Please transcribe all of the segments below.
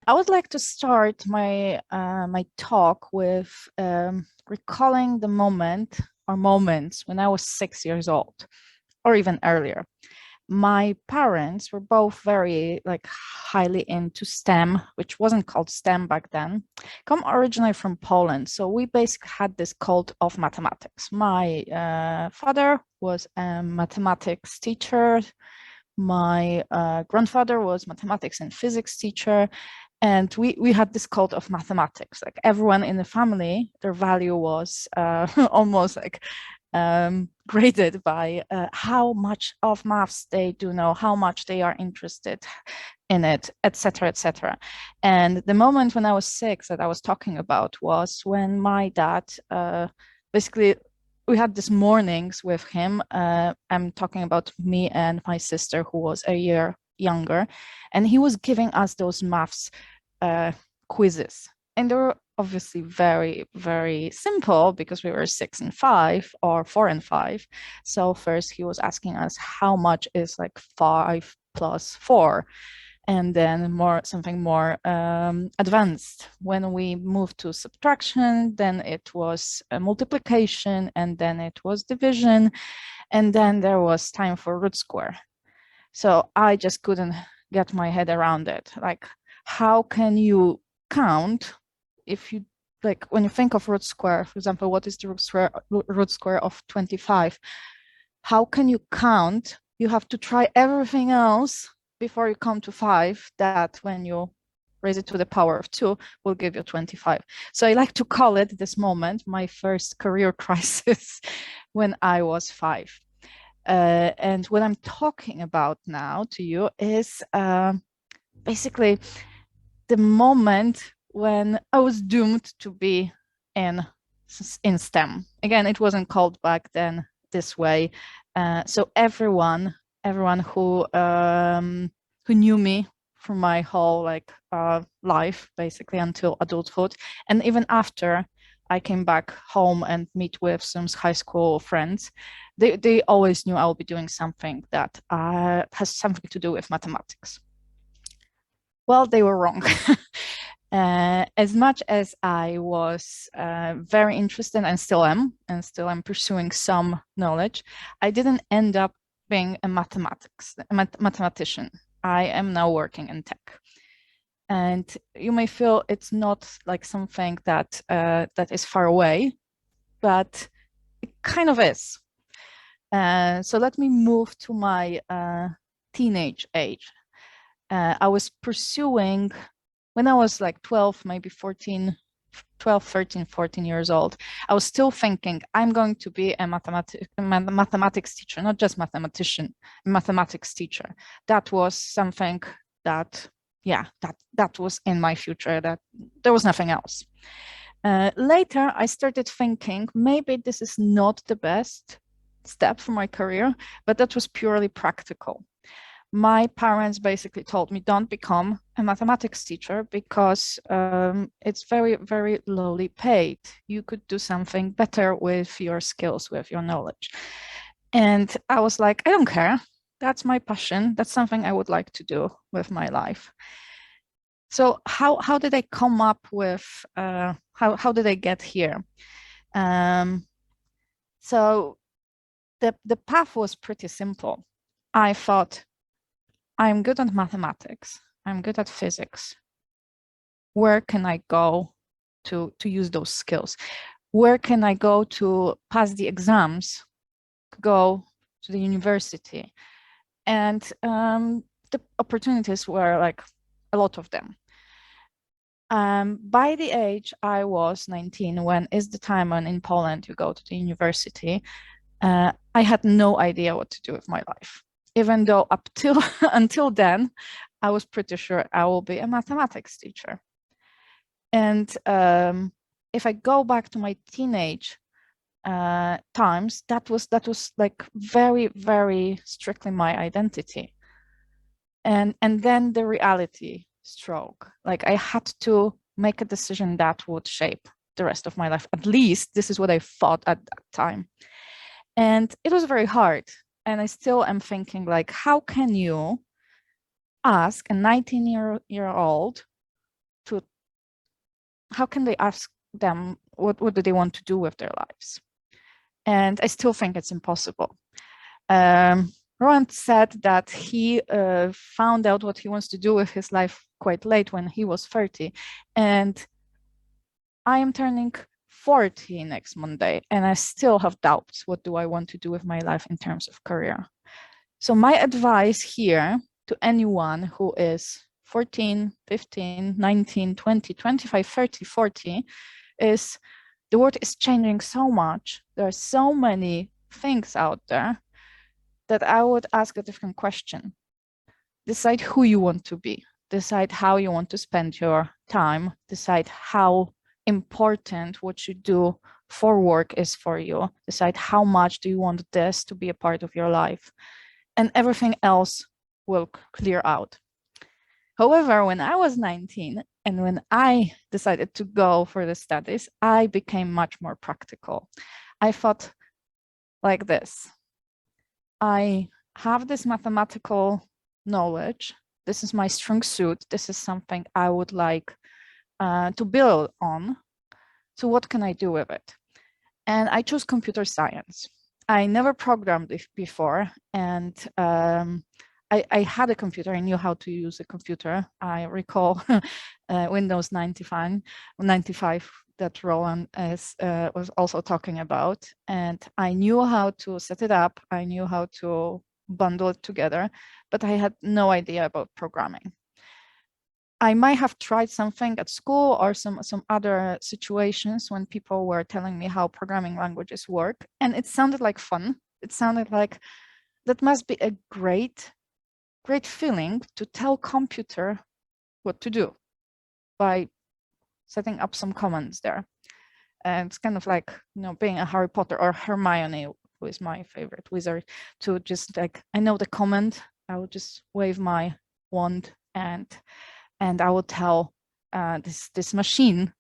I would like to start my talk with recalling the moment or moments when I was 6 years old, or even earlier. My parents were both very highly into STEM, which wasn't called STEM back then. Come originally from Poland, so we basically had this cult of mathematics. My father was a mathematics teacher. My grandfather was mathematics and physics teacher, and we had this cult of mathematics. Like everyone in the family, their value was almost like graded by how much of maths they do know, how much they are interested in it, etc., etc. And the moment when I was 6 that I was talking about was when my dad basically we had these mornings with him. I'm talking about me and my sister, who was a year younger, and he was giving us those maths quizzes. And they were obviously very, very simple because we were 6 and 5 or 4 and 5. So first he was asking us how much is like 5 plus 4, and then something more advanced. When we moved to subtraction, then it was multiplication, and then it was division, and then there was time for root square. So I just couldn't get my head around it. Like, how can you count if you, like, when you think of root square, for example, what is the root square of 25? How can you count? You have to try everything else before you come to 5, that when you raise it to the power of 2 will give you 25. So I like to call it, this moment, my first career crisis when I was 5. And what I'm talking about now to you is basically the moment when I was doomed to be in STEM. Again, it wasn't called back then this way. So everyone who knew me for my whole life, basically until adulthood, and even after I came back home and meet with some high school friends, they always knew I will be doing something that has something to do with mathematics. Well, they were wrong. As much as I was very interested, and still am pursuing some knowledge, I didn't end up being a mathematician. I am now working in tech. And you may feel it's not like something that that is far away, but it kind of is. So let me move to my teenage age. I was pursuing, when I was like 12, maybe 14, 12, 13, 14 years old, I was still thinking I'm going to be a mathematics teacher, not just mathematician, mathematics teacher. That was something that, yeah, that was in my future, that there was nothing else. Later, I started thinking maybe this is not the best step for my career, but that was purely practical. My parents basically told me, don't become a mathematics teacher because it's very, very lowly paid. You could do something better with your skills, with your knowledge. And I was like, I don't care. That's my passion. That's something I would like to do with my life. So how did I come up with, how did I get here? So the path was pretty simple. I thought, I'm good at mathematics. I'm good at physics. Where can I go to use those skills? Where can I go to pass the exams, go to the university? And the opportunities were like a lot of them. By the age I was 19, when is the time when in Poland you go to the university, I had no idea what to do with my life. Even though up till until then, I was pretty sure I will be a mathematics teacher. And if I go back to my teenage times, that was like very, very strictly my identity. And then the reality struck. Like, I had to make a decision that would shape the rest of my life. At least this is what I thought at that time. And it was very hard. And I still am thinking, like, how can you ask a 19-year-old how can they ask them what do they want to do with their lives? And I still think it's impossible. Rowan said that he found out what he wants to do with his life quite late, when he was 30. And I am turning 40 next Monday, and I still have doubts. What do I want to do with my life in terms of career? So my advice here to anyone who is 14, 15, 19, 20, 25, 30, 40 is, the world is changing so much. There are so many things out there that I would ask a different question. Decide who you want to be. Decide how you want to spend your time. Decide how important what you do for work is for you. Decide how much do you want this to be a part of your life. And everything else will clear out. However, when I was 19 and when I decided to go for the studies, I became much more practical. I thought like this. I have this mathematical knowledge. This is my strong suit. This is something I would like to build on. So what can I do with it? And I chose computer science. I never programmed it before, and I had a computer. I knew how to use a computer. I recall Windows 95 that Roland was also talking about. And I knew how to set it up. I knew how to bundle it together, but I had no idea about programming. I might have tried something at school or some other situations when people were telling me how programming languages work, and it sounded like fun. It sounded like that must be a great feeling to tell computer what to do by setting up some commands there. And it's kind of like, being a Harry Potter or Hermione, who is my favorite wizard, to just like, I know the command, I will just wave my wand and I will tell this machine,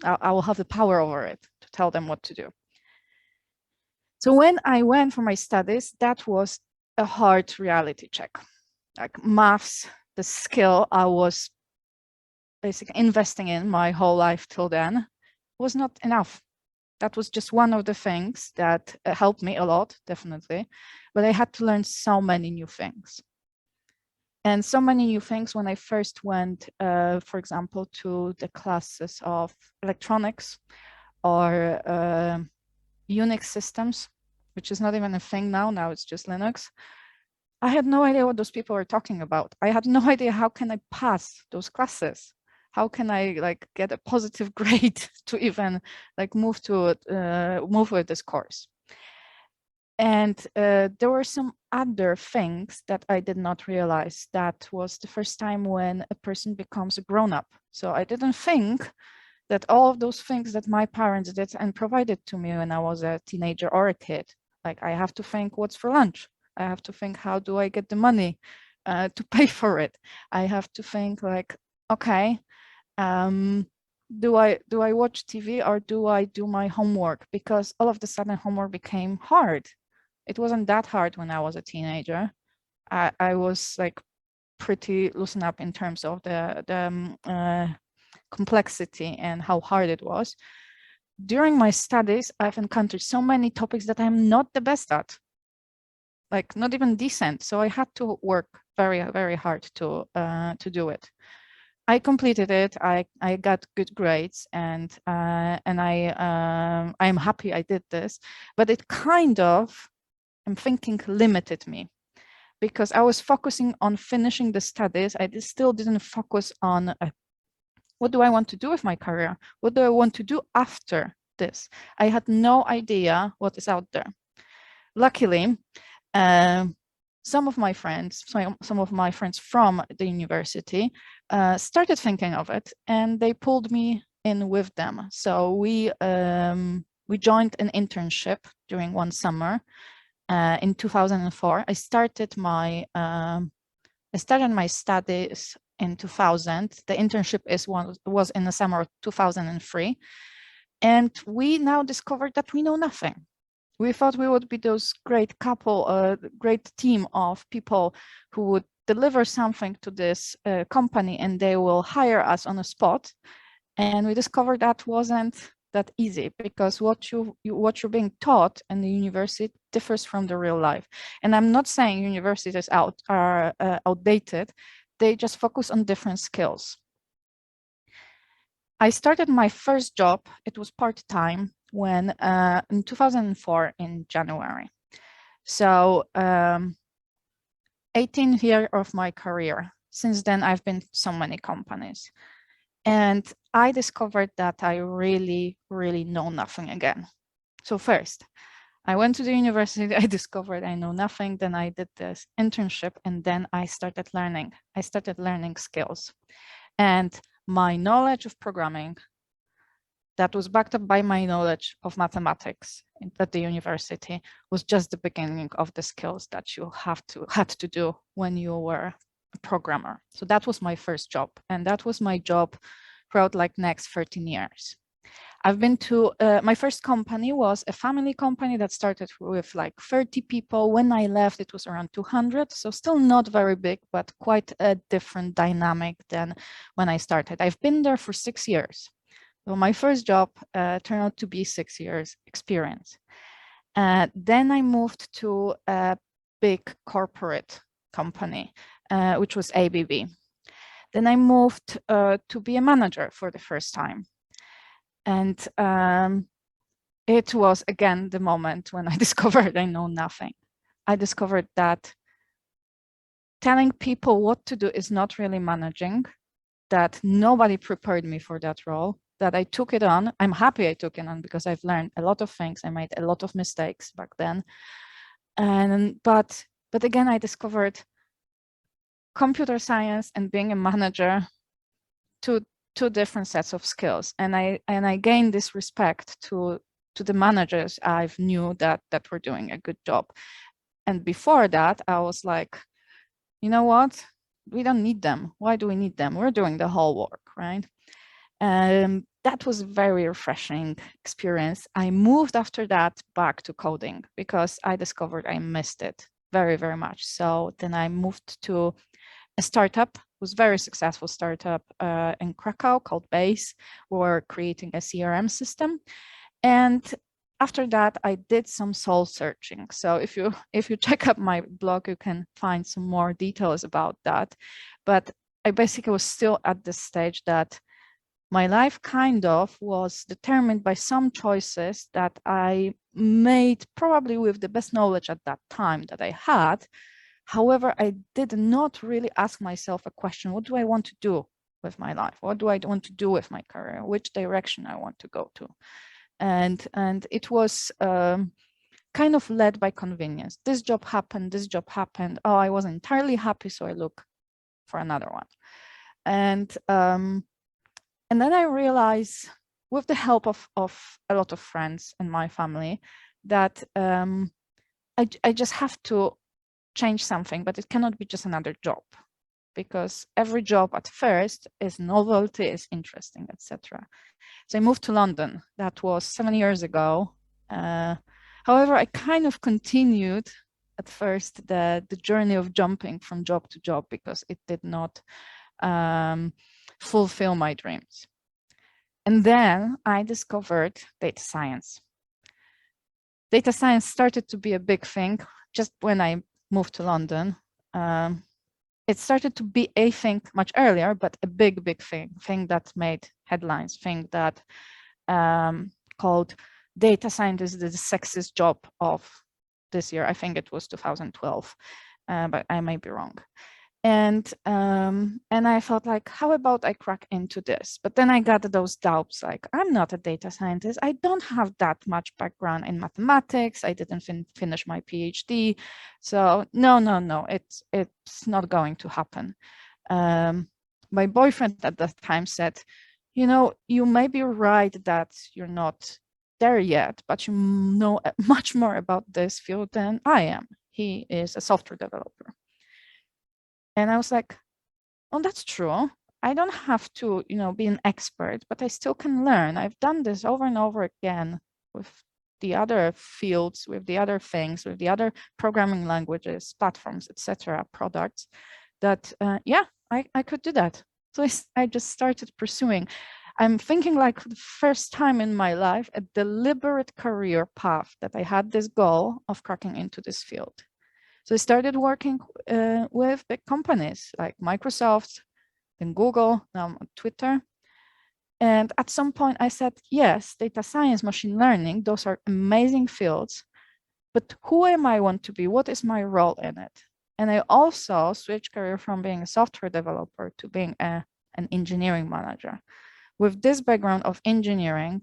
I will have the power over it to tell them what to do. So when I went for my studies, that was a hard reality check. Like maths, the skill I was basically investing in my whole life till then, was not enough. That was just one of the things that helped me a lot, definitely. But I had to learn so many new things. And so many new things when I first went, for example, to the classes of electronics or Unix systems, which is not even a thing now. Now it's just Linux. I had no idea what those people were talking about. I had no idea how can I pass those classes. How can I get a positive grade to even move with this course? And there were some other things that I did not realize. That was the first time when a person becomes a grown-up. So I didn't think that all of those things that my parents did and provided to me when I was a teenager or a kid, like I have to think what's for lunch. I have to think, how do I get the money to pay for it? I have to think okay, do I watch TV or do I do my homework? Because all of a sudden homework became hard. It wasn't that hard when I was a teenager. I was pretty loosened up in terms of the complexity and how hard it was. During my studies, I've encountered so many topics that I'm not the best at, not even decent. So I had to work very, very hard to do it. I completed it. I got good grades, and I'm happy I did this. But it kind of, I'm thinking, limited me, because I was focusing on finishing the studies. I still didn't focus on what do I want to do with my career? What do I want to do after this? I had no idea what is out there. Luckily, some of my friends from the university started thinking of it, and they pulled me in with them. So we joined an internship during one summer in 2004. I started my studies in 2000. The internship was in the summer of 2003, and we now discovered that we know nothing. We thought we would be those great great team of people who would deliver something to this company and they will hire us on the spot. And we discovered that wasn't that easy, because what you're being taught in the university differs from the real life. And I'm not saying universities are outdated. They just focus on different skills. I started my first job, it was part-time, when in 2004 in January. So 18th year of my career. Since then, I've been to so many companies. And I discovered that I really, really know nothing again. So first, I went to the university, I discovered I know nothing, then I did this internship, and then I started learning. I started learning skills. And my knowledge of programming, that was backed up by my knowledge of mathematics at the university, was just the beginning of the skills that you had to do when you were a programmer. So that was my first job, and that was my job throughout like next 13 years. I've been to, my first company was a family company that started with like 30 people. When I left, it was around 200. So still not very big, but quite a different dynamic than when I started. I've been there for 6 years. So my first job turned out to be 6 years experience. Then I moved to a big corporate company, which was ABB. Then I moved to be a manager for the first time. And it was, again, the moment when I discovered I know nothing. I discovered that telling people what to do is not really managing, that nobody prepared me for that role, that I took it on. I'm happy I took it on because I've learned a lot of things. I made a lot of mistakes back then. But again, I discovered computer science and being a manager, two different sets of skills. And I gained this respect to the managers I've knew that were doing a good job. And before that, I was like, you know what? We don't need them. Why do we need them? We're doing the whole work, right? That was a very refreshing experience. I moved after that back to coding because I discovered I missed it very, very much. So then I moved to a startup, was very successful startup in Krakow called Base. We're creating a CRM system. And after that, I did some soul searching. So if you check up my blog, you can find some more details about that. But I basically was still at the stage that my life kind of was determined by some choices that I made probably with the best knowledge at that time that I had. However, I did not really ask myself a question: what do I want to do with my life? What do I want to do with my career? Which direction I want to go to? And it was kind of led by convenience. This job happened, this job happened. Oh, I wasn't entirely happy, so I look for another one. And then I realized, with the help of a lot of friends in my family, that I just have to change something, but it cannot be just another job, because every job at first is novelty, is interesting, etc. So I moved to London. That was 7 years ago. However, I kind of continued at first the journey of jumping from job to job because it did not fulfill my dreams. And then I discovered data science. Data science started to be a big thing just when I moved to London. It started to be a thing much earlier, but a big thing that made headlines, thing that called data scientist the sexiest job of this year. I think it was 2012, but I may be wrong. And I felt like, how about I crack into this? But then I got those doubts, like, I'm not a data scientist. I don't have that much background in mathematics. I didn't finish my PhD. So no, it's not going to happen. My boyfriend at that time said, you may be right that you're not there yet, but you know much more about this field than I am. He is a software developer. And I was like, oh, that's true. I don't have to, be an expert, but I still can learn. I've done this over and over again with the other fields, with the other things, with the other programming languages, platforms, etc., products, that, yeah, I could do that. So I just started pursuing. I'm thinking like for the first time in my life, a deliberate career path that I had this goal of cracking into this field. So I started working with big companies like Microsoft, then Google, now on Twitter. And at some point I said, yes, data science, machine learning, those are amazing fields, but who am I want to be? What is my role in it? And I also switched career from being a software developer to being an engineering manager. With this background of engineering,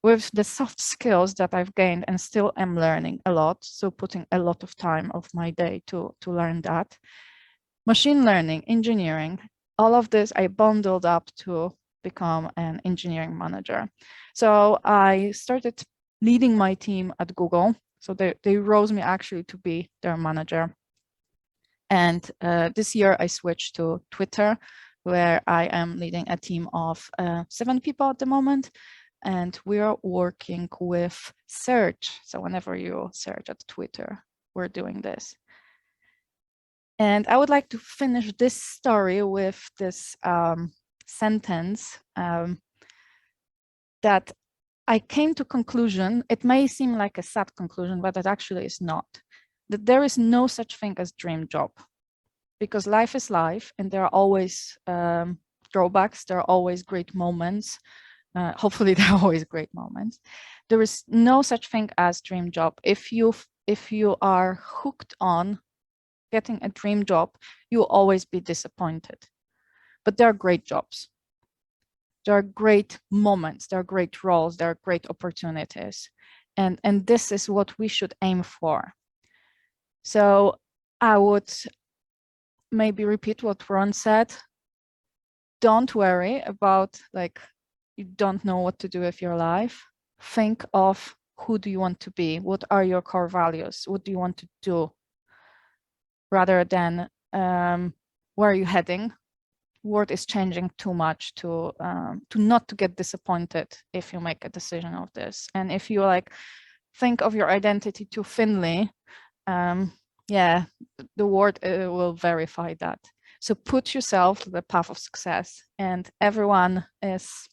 with the soft skills that I've gained and still am learning a lot, so putting a lot of time of my day to learn that, machine learning, engineering, all of this I bundled up to become an engineering manager. So I started leading my team at Google. So they rose me actually to be their manager. And this year I switched to Twitter, where I am leading a team of 7 people at the moment. And we are working with search. So whenever you search at Twitter, we're doing this. And I would like to finish this story with this sentence that I came to conclusion. It may seem like a sad conclusion, but it actually is not. That there is no such thing as dream job, because life is life, and there are always drawbacks. There are always great moments. Hopefully, there are always great moments. There is no such thing as dream job. If you are hooked on getting a dream job, you'll always be disappointed. But there are great jobs. There are great moments, there are great roles, there are great opportunities. And this is what we should aim for. So I would maybe repeat what Ron said. Don't worry about like, you don't know what to do with your life. Think of who do you want to be? What are your core values? What do you want to do? Rather than where are you heading? World is changing too much to not to get disappointed if you make a decision of this. And if you like think of your identity too thinly, yeah, the world will verify that. So put yourself to the path of success, and everyone is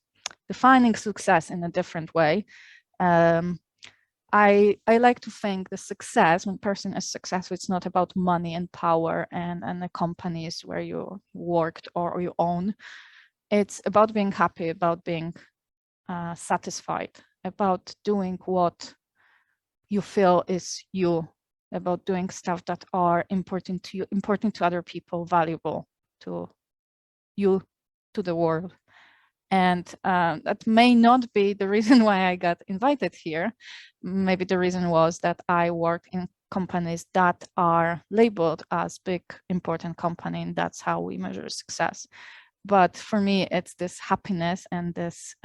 defining success in a different way. I like to think the success, when a person is successful, it's not about money and power and the companies where you worked or you own. It's about being happy, about being satisfied, about doing what you feel is you, about doing stuff that are important to you, important to other people, valuable to you, to the world. And that may not be the reason why I got invited here. Maybe the reason was that I work in companies that are labeled as big, important company, and that's how we measure success. But for me, it's this happiness and this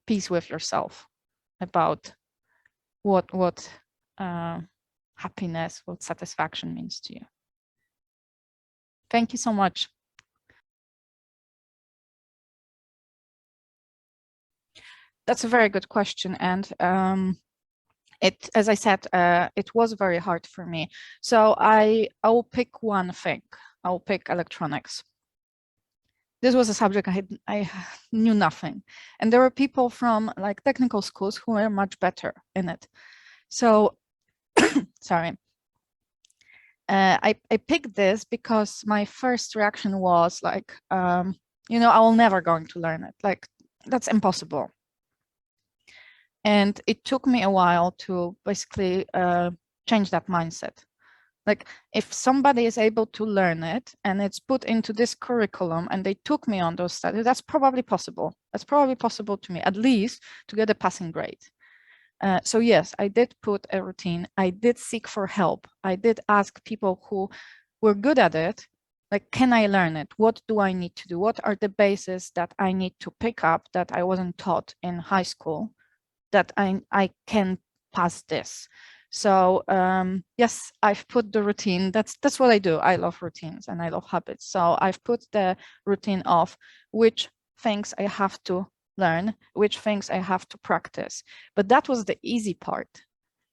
peace with yourself about what happiness, what satisfaction means to you. Thank you so much. That's a very good question. And as I said, it was very hard for me. So I will pick one thing. I will pick electronics. This was a subject I knew nothing. And there were people from like technical schools who were much better in it. So, sorry. I picked this because my first reaction was like, you know, I will never going to learn it. Like, that's impossible. And it took me a while to basically change that mindset. Like if somebody is able to learn it and it's put into this curriculum and they took me on those studies, that's probably possible. That's probably possible to me, at least to get a passing grade. So yes, I did put a routine. I did seek for help. I did ask people who were good at it, like, can I learn it? What do I need to do? What are the bases that I need to pick up that I wasn't taught in high school, that I can pass this? So yes, I've put the routine. That's what I do. I love routines and I love habits. So I've put the routine of which things I have to learn, which things I have to practice. But that was the easy part.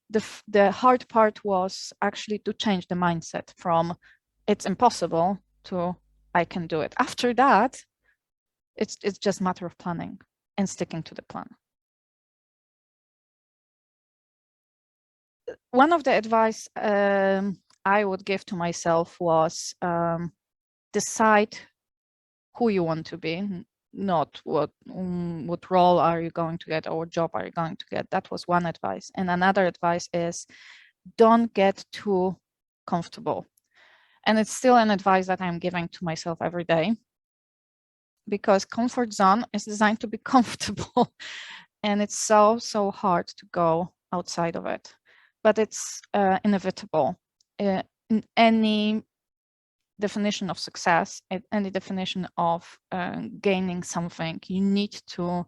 The hard part was actually to change the mindset from it's impossible to I can do it. After that, It's just a matter of planning and sticking to the plan. One of the advice I would give to myself was decide who you want to be, not what role are you going to get or what job are you going to get. That was one advice. And another advice is don't get too comfortable. And it's still an advice that I'm giving to myself every day, because comfort zone is designed to be comfortable. And it's so hard to go outside of it. But it's inevitable. In any definition of success, any definition of gaining something, you need to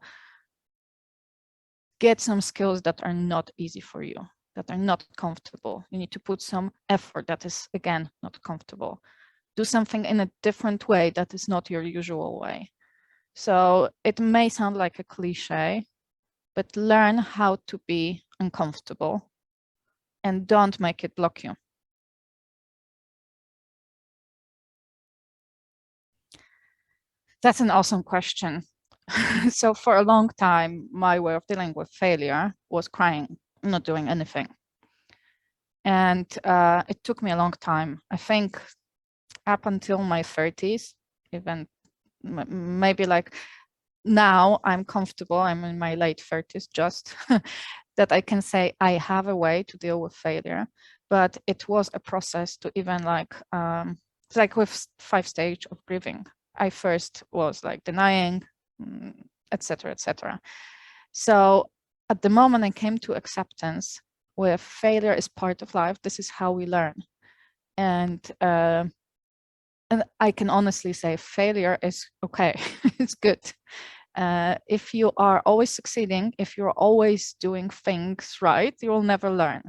get some skills that are not easy for you, that are not comfortable. You need to put some effort that is, again, not comfortable. Do something in a different way that is not your usual way. So it may sound like a cliche, but learn how to be uncomfortable and don't make it block you. That's an awesome question. So for a long time, my way of dealing with failure was crying, not doing anything. And it took me a long time. I think up until my 30s, even maybe like now I'm comfortable, I'm in my late 30s, just that I can say I have a way to deal with failure. But it was a process to even it's like with 5 stage of grieving. I first was like denying, etc., etc. So at the moment I came to acceptance with failure is part of life. This is how we learn. And I can honestly say failure is okay. It's good. If you are always succeeding, if you're always doing things right, you will never learn.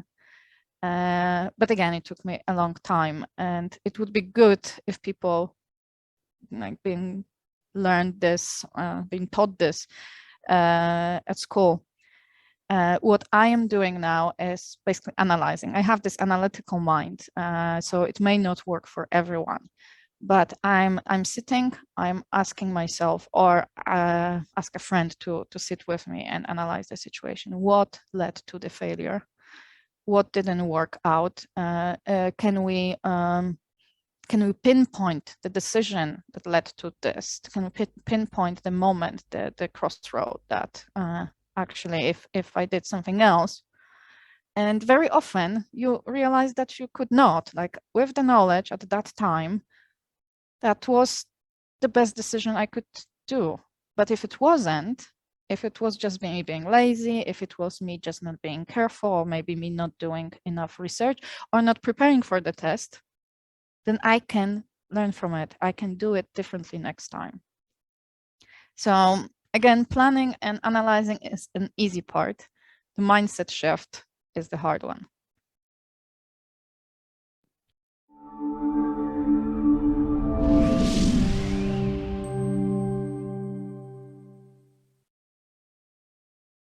But again, it took me a long time, and it would be good if people like being taught this at school. What I am doing now is basically analyzing. I have this analytical mind, so it may not work for everyone. But I'm sitting, I'm asking myself, or ask a friend to sit with me and analyze the situation. What led to the failure? What didn't work out? Can we pinpoint the decision that led to this? Can we pinpoint the moment, the crossroad that actually, if I did something else? And very often you realize that you could not, like with the knowledge at that time, that was the best decision I could do. But if it wasn't, if it was just me being lazy, if it was me just not being careful, or maybe me not doing enough research or not preparing for the test, then I can learn from it. I can do it differently next time. So again, planning and analyzing is an easy part. The mindset shift is the hard one.